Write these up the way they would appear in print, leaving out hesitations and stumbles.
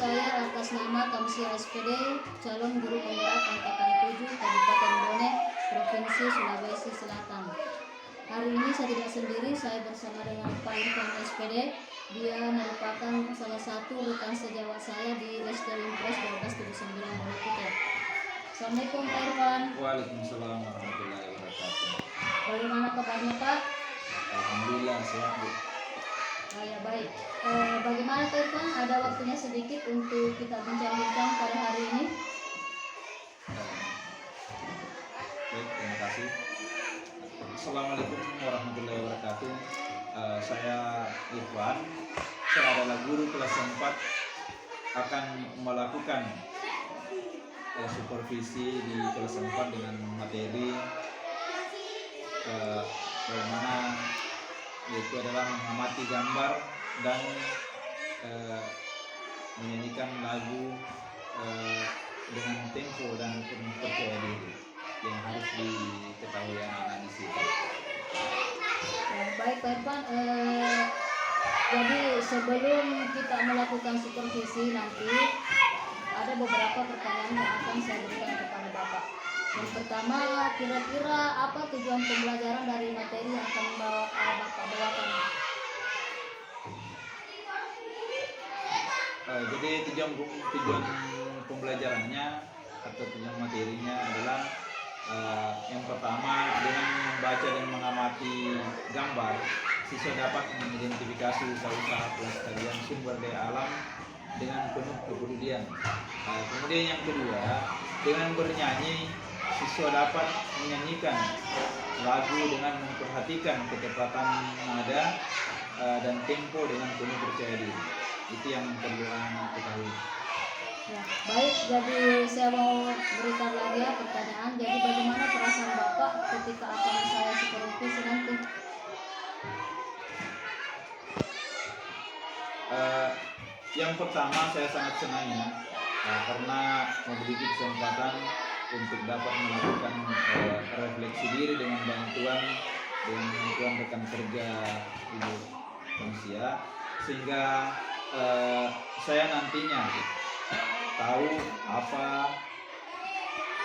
saya atas nama Kamsia SPD, calon guru penggerak angkatan 7 Kabupaten Bone, Provinsi Sulawesi Selatan. Hari ini saya tidak sendiri, saya bersama dengan Pak Irfan SPD. Dia merupakan salah satu rekan sejawat saya di Lester Impres 1279 Bone Putih. Assalamualaikum Pak Irfan. Waalaikumsalam warahmatullahi wabarakatuh. Bagaimana kabarnya Pak? Alhamdulillah sehat Bu. Ya baik. Bagaimana Pak Irfan? Ada waktunya sedikit untuk kita bincang-bincang pada hari ini. Baik, terima kasih. Assalamualaikum warahmatullahi wabarakatuh. Saya Irfan. Saya adalah guru kelas 4, akan melakukan supervisi di kelas 4 dengan materi bagaimana yaitu adalah mengamati gambar dan menyanyikan lagu dengan tempo dan penuh percaya diri yang harus diketahui anak-anak di situ. Ya, baik Pak Irfan, jadi sebelum kita melakukan supervisi nanti ada beberapa pertanyaan yang akan saya berikan kepada Bapak. Yang pertama, kira-kira apa tujuan pembelajaran dari materi yang akan Bapak bawakan? Jadi tujuan pembelajarannya atau tujuan materinya adalah yang pertama, dengan membaca dan mengamati gambar, siswa dapat mengidentifikasi usaha-usaha pelestarian sumber daya alam dengan penuh kepedulian. Kemudian yang kedua, dengan bernyanyi, siswa dapat menyanyikan lagu dengan memperhatikan ketepatan nada dan tempo dengan penuh percaya diri. Itu yang perlu anak ketahui. Ya, baik, jadi saya mau berikan lagi ya pertanyaan. Jadi bagaimana perasaan Bapak ketika akan saya supervisi nanti? Yang pertama, saya sangat senang ya, karena memiliki kesempatan untuk dapat melakukan refleksi diri dengan bantuan rekan kerja Ibu Kamsia, sehingga saya nantinya tahu apa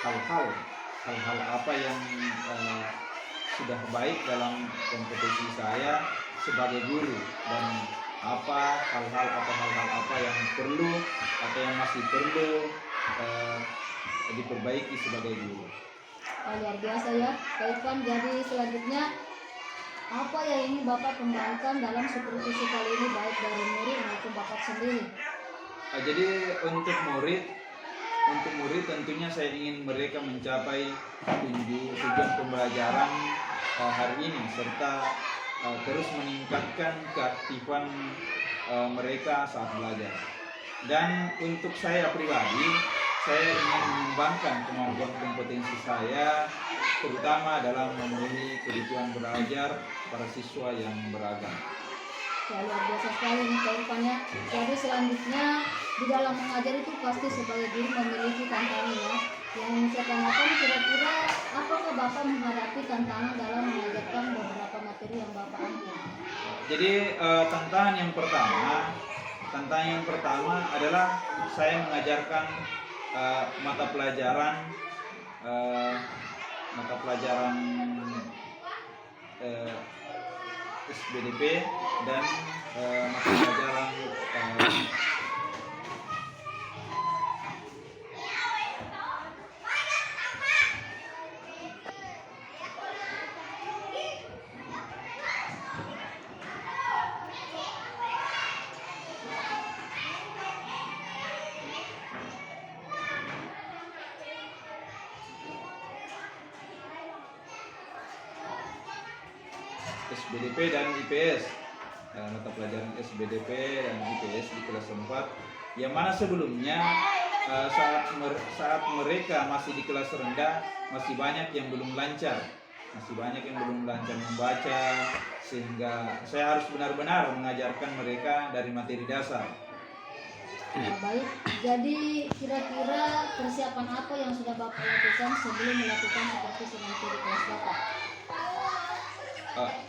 hal-hal apa yang sudah baik dalam kompetisi saya sebagai guru, dan hal-hal apa yang perlu atau yang masih perlu diperbaiki sebagai guru. Luar biasa ya Pak Irfan. Jadi selanjutnya, apa yang ingin Bapak kembangkan dalam supervisi kali ini, baik dari murid maupun Bapak sendiri? Jadi untuk murid tentunya saya ingin mereka mencapai tujuan pembelajaran hari ini, serta terus meningkatkan keaktifan mereka saat belajar. Dan untuk saya pribadi, saya ingin mengembangkan kemampuan kompetensi saya, terutama dalam memenuhi kebutuhan belajar para siswa yang beragam. Ya, luar biasa sekali nih Pak Irfan ya. Jadi selanjutnya, di dalam mengajar itu pasti sebagai guru memiliki tantangan ya. Yang saya tanyakan, kira-kira apakah Bapak menghadapi tantangan dalam mengajarkan beberapa materi yang Bapak ambil? Jadi tantangan yang pertama adalah saya mengajarkan mata pelajaran SBDP dan mata pelajaran SBDP dan IPS. Mata pelajaran SBDP dan IPS di kelas 4, yang mana sebelumnya saat mereka masih di kelas rendah, masih banyak yang belum lancar membaca, sehingga saya harus benar-benar mengajarkan mereka dari materi dasar. Baik, jadi kira-kira persiapan apa yang sudah Bapak lakukan sebelum melakukan supervisi nanti di kelas Bapak?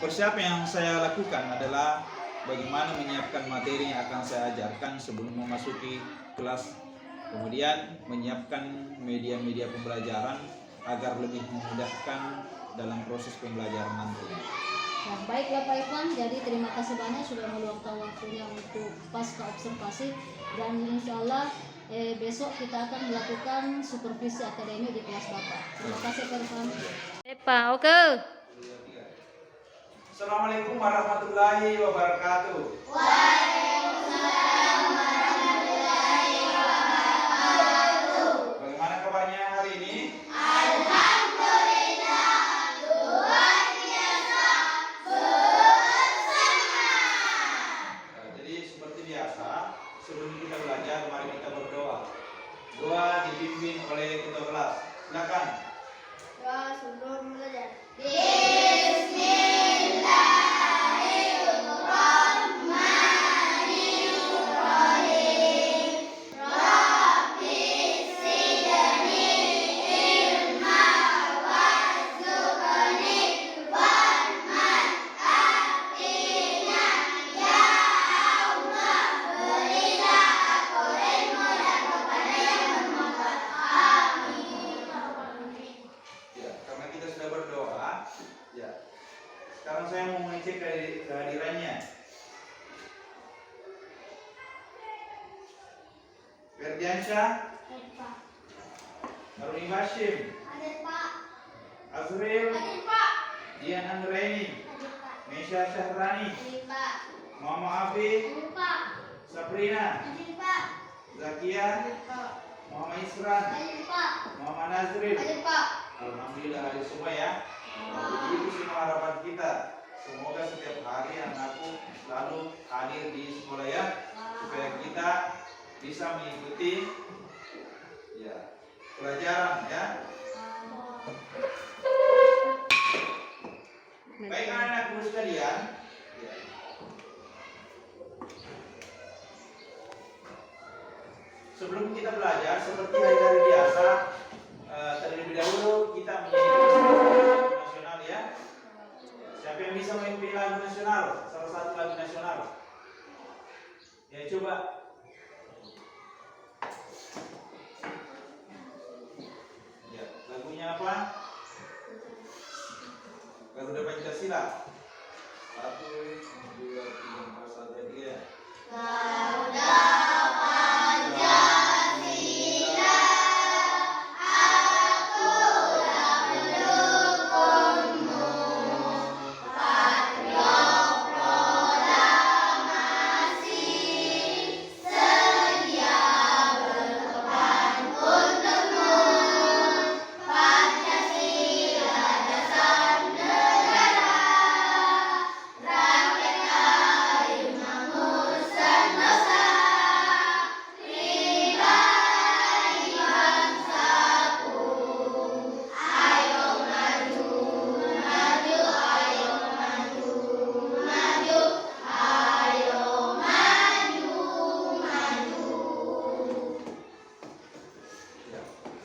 Persiapan yang saya lakukan adalah bagaimana menyiapkan materi yang akan saya ajarkan sebelum memasuki kelas. Kemudian menyiapkan media-media pembelajaran agar lebih memudahkan dalam proses pembelajaran nanti. Nah, baiklah Pak Ivan, jadi terima kasih banyak sudah meluangkan waktunya untuk pasca observasi, dan insya Allah besok kita akan melakukan supervisi akademik di kelas Bapak. Terima kasih Pak Ivan. Pak, oke. Assalamualaikum warahmatullahi wabarakatuh. Bagaimana kabarnya hari ini? Jadi seperti biasa, sebelum kita belajar, mari kita berdoa. Doa dipimpin oleh ketua kelas. Silakan. Doa sebelum belajar. Ya, karena kita sudah berdoa, ya. Sekarang saya mau mengecek kehadirannya. Ferdiansyah, Haruni Bashim, Hadir Pak. Azril, Hadir Pak. Dian Andreni, Hadir Pak. Mesya Syahrani, Hadir Pak. Muhammad Afi, Hadir Pak. Sabrina, Hadir Pak. Zakia, Hadir Pak. Muhammad Isran, Hadir Pak. Muhammad Nazril. Hadir Pak. Alhamdulillah hadir semua ya. Jadi itu semua harapan kita. Semoga setiap hari anakku selalu hadir di sekolah ya, supaya kita bisa mengikuti ya pelajaran ya. Baik anak-anakku sekalian. Ya. Sebelum kita belajar seperti hari-hari biasa, terlebih dahulu kita menyanyikan lagu nasional ya. Siapa yang bisa memimpin lagu nasional? Salah satu lagu nasional. Ya coba. Ya, lagunya apa? Garuda Pancasila. 1, 2, 3, 4, 1, 3. Garuda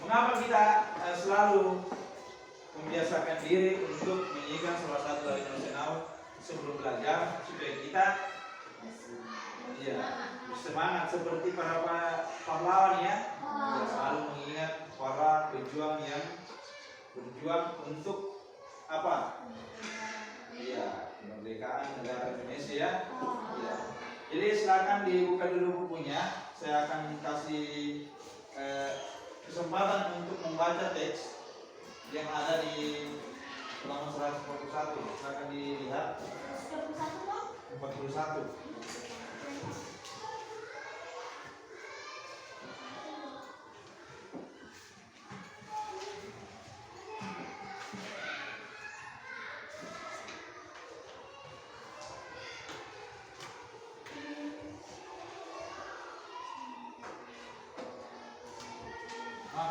Mengapa kita selalu membiasakan diri untuk menyanyikan salah satu lagu nasional sebelum belajar supaya kita ya semangat seperti para pahlawan ya, yang selalu mengingat para pejuang yang berjuang untuk apa? Ya, kemerdekaan negara Indonesia ya. Ya. Jadi silakan dibuka dulu bukunya. Saya akan kasih kesempatan untuk membaca teks yang ada di halaman 141. Silakan dilihat. 41.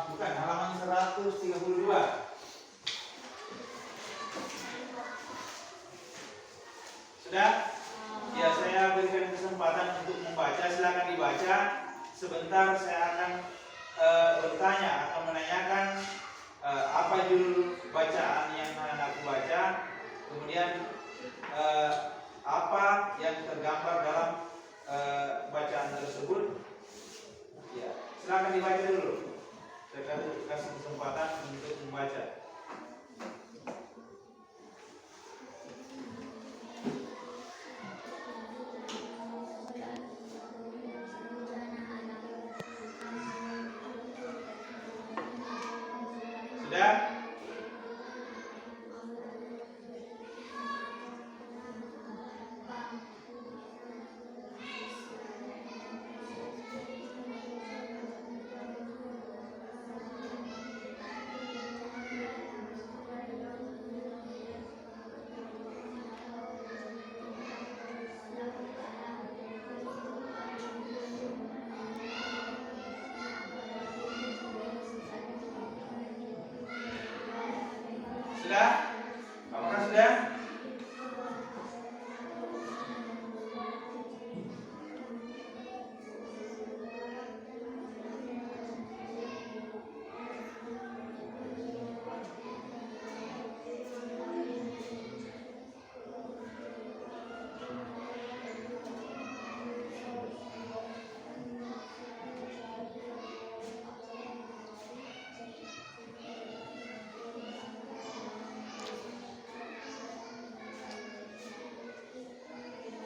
Bukan, halaman 132. Sudah? Ya, saya berikan kesempatan untuk membaca. Silakan dibaca. Sebentar saya akan bertanya, akan menanyakan apa judul bacaan yang anak baca. Kemudian apa yang tergambar dalam bacaan tersebut. Ya, silakan dibaca dulu. Saya kasih kesempatan untuk membaca. Sudah? Sudah? Apakah sudah?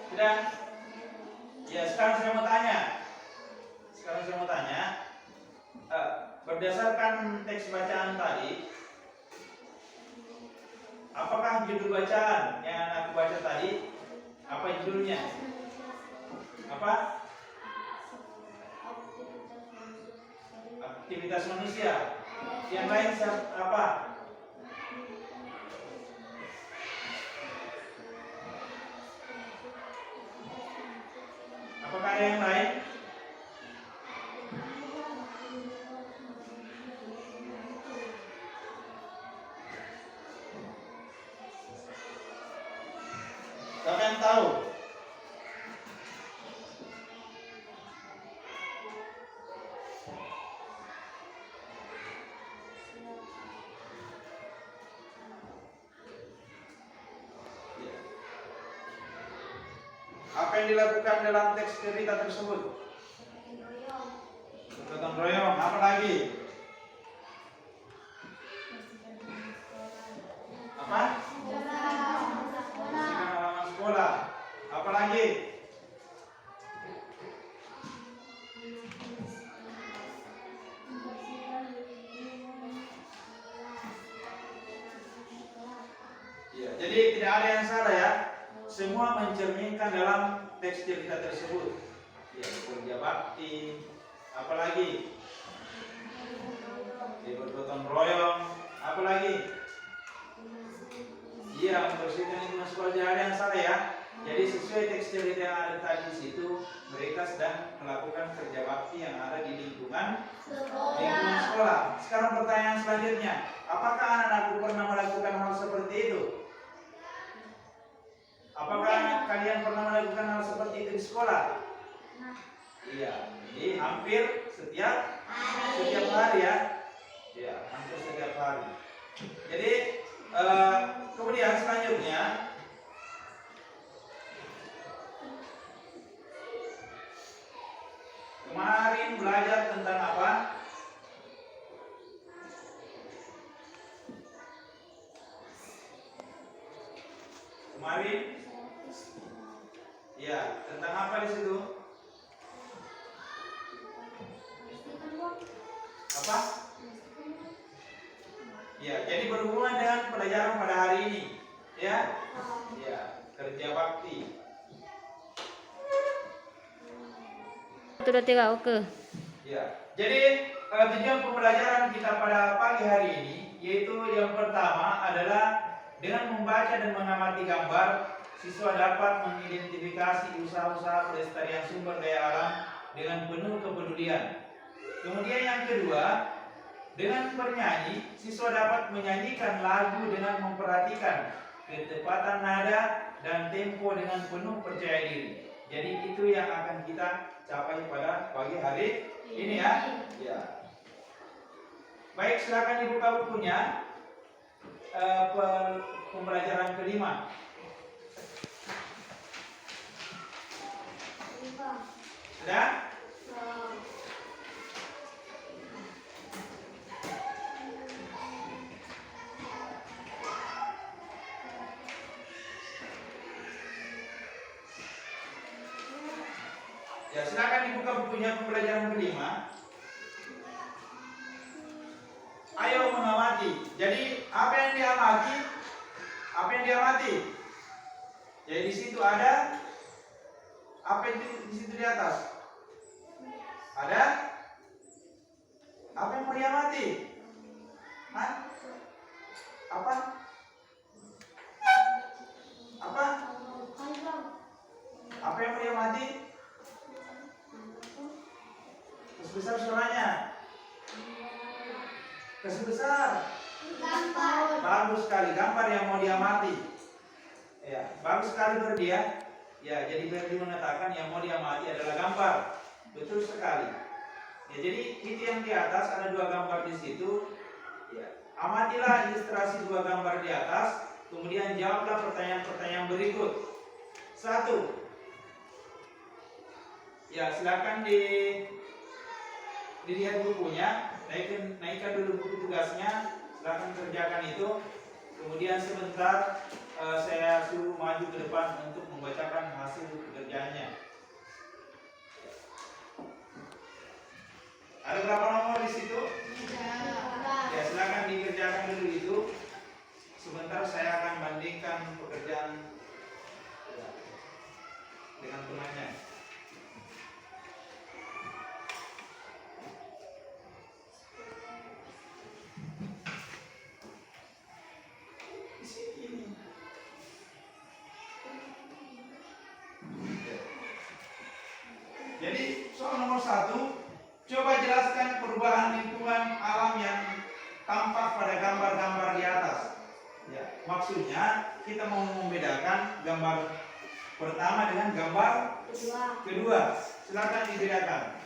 Sudah? Ya, sekarang saya mau tanya. Berdasarkan teks bacaan tadi, apakah judul bacaan yang aku baca tadi? Apa judulnya? Apa? Aktivitas manusia. Yang lain apa? Apakah ada yang lain? Siapa yang tahu? Apa yang dilakukan dalam teks cerita tersebut? Gotong royong. Apa lagi? Apa? Bersihkan halaman sekolah. Apa lagi? Ya, jadi tidak ada yang salah ya. Semua mencerminkan dalam teks cerita tersebut. Ya, kerja bakti, apalagi bergotong royong, apalagi iya membersihkan lingkungan sekolah. Tidak ada yang salah ya. Jadi sesuai teks cerita yang ada tadi di situ, mereka sedang melakukan kerja bakti yang ada di lingkungan sekolah. Sekarang pertanyaan selanjutnya, apakah anak-anakku pernah melakukan hal seperti itu? Apakah kalian pernah melakukan hal seperti itu di sekolah? Iya, jadi hampir setiap hari ya. Ya, hampir setiap hari. Jadi kemudian selanjutnya kemarin belajar tentang apa? Kemarin ya, tentang apa di situ? Apa? Ya, jadi berhubungan dengan pelajaran pada hari ini, ya? Ya, kerja bakti. Sudah tiga, oke. Ya, jadi tujuan pembelajaran kita pada pagi hari ini, yaitu yang pertama adalah dengan membaca dan mengamati gambar, siswa dapat mengidentifikasi usaha-usaha pelestarian sumber daya alam dengan penuh kepedulian. Kemudian yang kedua, dengan bernyanyi, siswa dapat menyanyikan lagu dengan memperhatikan ketepatan nada dan tempo dengan penuh percaya diri. Jadi itu yang akan kita capai pada pagi hari ini ya. Ya. Baik, silakan dibuka bukunya. Pembelajaran kelima. Sudah? Ya, silakan dibuka bukunya pembelajaran kelima. Ayo mengamati. Jadi apa yang diamati? Apa yang diamati? Jadi di situ ada apa itu di situ di atas? Ada? Apa yang mau diamati? Hah? Apa? Apa? Apa yang mau diamati? Terus besar suaranya. Kasih besar. Gambar. Bagus sekali gambar yang mau diamati. Ya, bagus sekali Berdi ya. Ya, jadi Berdi mengatakan yang mau diamati adalah gambar. Betul sekali. Ya, jadi itu yang di atas ada dua gambar di situ. Ya, amatilah ilustrasi dua gambar di atas, kemudian jawablah pertanyaan-pertanyaan berikut. 1. Ya, silakan dilihat bukunya. Naikkan dulu buku tugasnya, silakan kerjakan itu. Kemudian sebentar saya suruh maju ke depan untuk membacakan hasil pekerjaannya. Ada berapa nomor di situ? Ya, silakan dikerjakan dulu itu. Sebentar saya akan bandingkan pekerjaan dengan temannya. Jadi soal nomor 1, coba jelaskan perubahan lingkungan alam yang tampak pada gambar-gambar di atas. Ya, maksudnya kita mau membedakan gambar pertama dengan gambar kedua. Silakan dibedakan.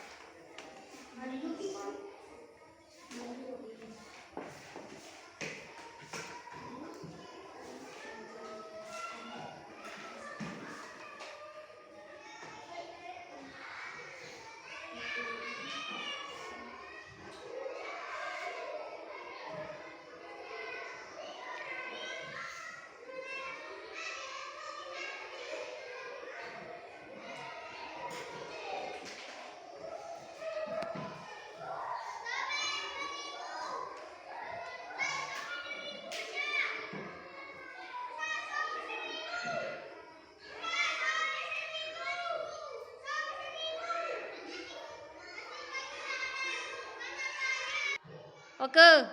Oke.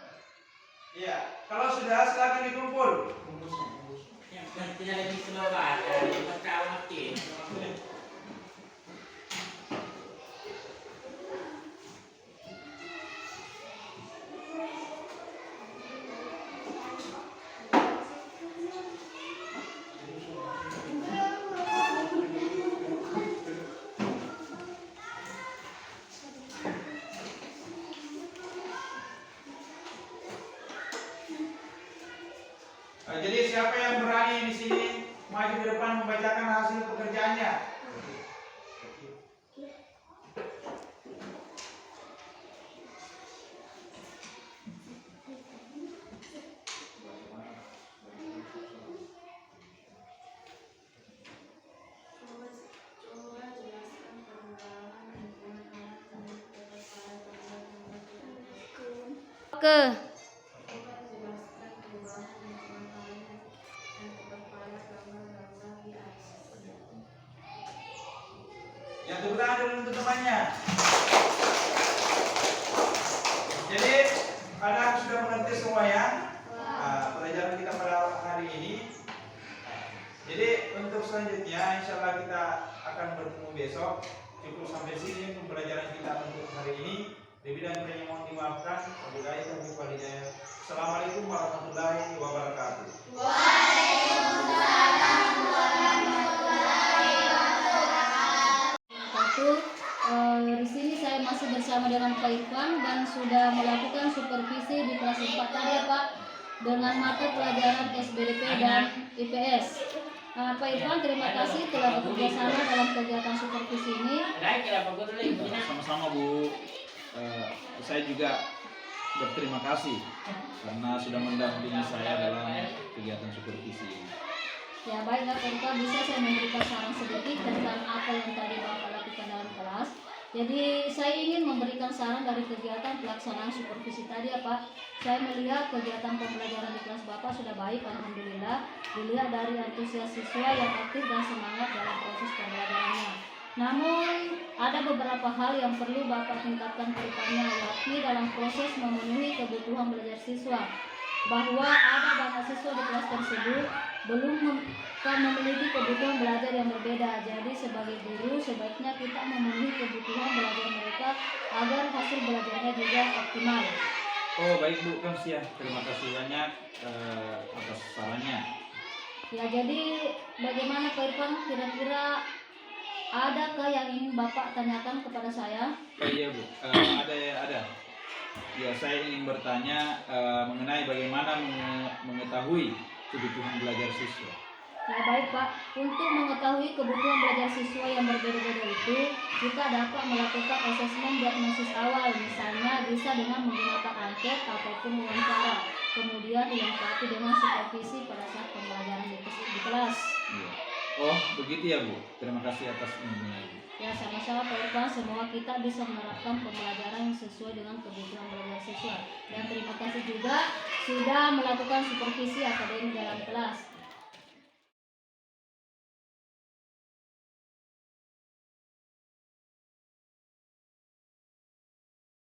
Iya, kalau sudah silakan dikumpul. Tidak lagi selawat, maka makin. Jadi siapa yang berani di sini maju ke depan membacakan hasil pekerjaannya? Oke. Yang tepuk tangan dulu untuk temannya. Jadi anak sudah mengerti semua ya pelajaran kita pada hari ini. Jadi untuk selanjutnya insya Allah kita akan bertemu besok. Cukup sampai sini pembelajaran kita untuk hari ini. Lebih dan kurangnya mohon dimaafkan. Assalamualaikum warahmatullahi wabarakatuh. Di sini saya masih bersama dengan Pak Irfan dan sudah melakukan supervisi di kelas 4 tadi ya Pak, dengan mata pelajaran SBDP dan IPS. Pak Irfan, terima kasih telah bekerja sama dalam kegiatan supervisi ini. Baik, kira apa dulu ibu? Sama-sama Bu. Saya juga berterima kasih karena sudah mendampingi saya dalam kegiatan supervisi. Ya baiklah Pak Irfan, bisa saya memberikan saran sedikit tentang apa yang tadi Bapak lakukan dalam kelas. Jadi saya ingin memberikan saran dari kegiatan pelaksanaan supervisi tadi ya Pak. Saya melihat kegiatan pembelajaran di kelas Bapak sudah baik, alhamdulillah. Dilihat dari antusias siswa yang aktif dan semangat dalam proses pembelajarannya. Namun ada beberapa hal yang perlu Bapak tingkatkan ke depannya, yakni dalam proses memenuhi kebutuhan belajar siswa. Bahwa ada banyak siswa di kelas tersebut belum memiliki kebutuhan belajar yang berbeda. Jadi sebagai guru sebaiknya kita memenuhi kebutuhan belajar mereka agar hasil belajarnya juga optimal. Oh baik Bu Kamsia, terima kasih banyak atas sarannya. Ya jadi bagaimana Pak Irfan, kira-kira adakah yang ingin Bapak tanyakan kepada saya? Oh iya Bu, ada. Ya saya ingin bertanya mengenai bagaimana mengetahui kebutuhan belajar siswa. Ya baik Pak, untuk mengetahui kebutuhan belajar siswa yang berbeda-beda itu, kita dapat melakukan asesmen diagnosis awal, misalnya bisa dengan menggunakan angket ataupun wawancara, kemudian dilengkapi dengan supervisi pada saat pembelajaran di kelas. Iya. Oh begitu ya Bu, terima kasih atas ilmunya Bu. Ya sama-sama Pak Irfan, semua kita bisa menerapkan pembelajaran yang sesuai dengan kebutuhan belajar siswa. Dan terima kasih juga sudah melakukan supervisi akademik dalam kelas.